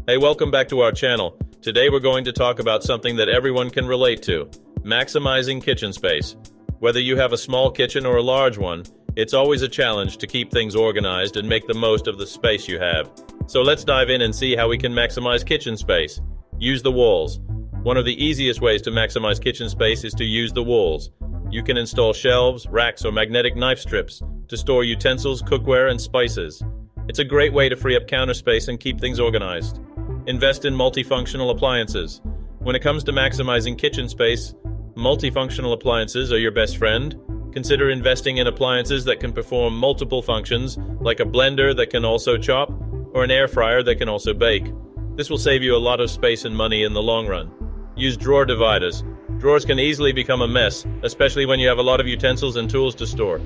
Hey, welcome back to our channel. Today we're going to talk about something that everyone can relate to: maximizing kitchen space. Whether you have a small kitchen or a large one, it's always a challenge to keep things organized and make the most of the space you have. So let's dive in and see how we can maximize kitchen space. Use the walls. One of the easiest ways to maximize kitchen space is to use the walls. You can install shelves, racks, or magnetic knife strips to store utensils, cookware, and spices. It's a great way to free up counter space and keep things organized. Invest in multifunctional appliances. When it comes to maximizing kitchen space, multifunctional appliances are your best friend. Consider investing in appliances that can perform multiple functions, like a blender that can also chop, or an air fryer that can also bake. This will save you a lot of space and money in the long run. Use drawer dividers. Drawers can easily become a mess, especially when you have a lot of utensils and tools to store.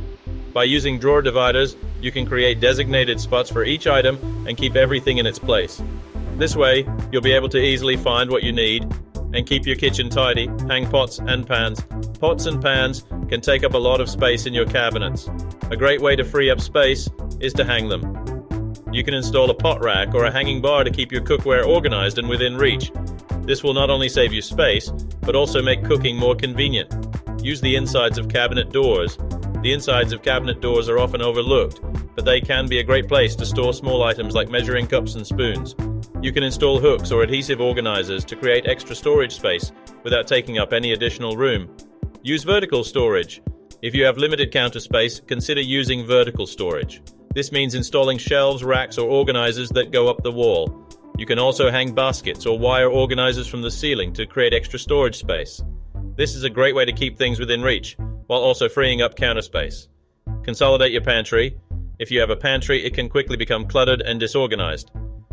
By using drawer dividers, you can create designated spots for each item and keep everything in its place. This way, you'll be able to easily find what you need and keep your kitchen tidy. Hang pots and pans. Pots and pans can take up a lot of space in your cabinets. A great way to free up space is to hang them. You can install a pot rack or a hanging bar to keep your cookware organized and within reach. This will not only save you space, but also make cooking more convenient. Use the insides of cabinet doors. The insides of cabinet doors are often overlooked, but they can be a great place to store small items like measuring cups and spoons. You can install hooks or adhesive organizers to create extra storage space without taking up any additional room. Use vertical storage. If you have limited counter space, consider using vertical storage. This means installing shelves, racks, or organizers that go up the wall. You can also hang baskets or wire organizers from the ceiling to create extra storage space. This is a great way to keep things within reach, while also freeing up counter space. Consolidate your pantry. If you have a pantry, it can quickly become cluttered and disorganized.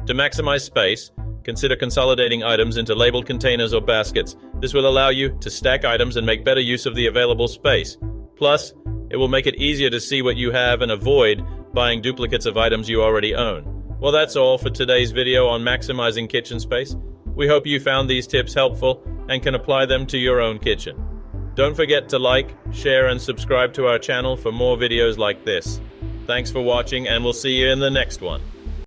To maximize space, consider consolidating items into labeled containers or baskets. This will allow you to stack items and make better use of the available space. Plus, it will make it easier to see what you have and avoid buying duplicates of items you already own. Well, that's all for today's video on maximizing kitchen space. We hope you found these tips helpful and can apply them to your own kitchen. Don't forget to like, share, and subscribe to our channel for more videos like this. Thanks for watching, and we'll see you in the next one.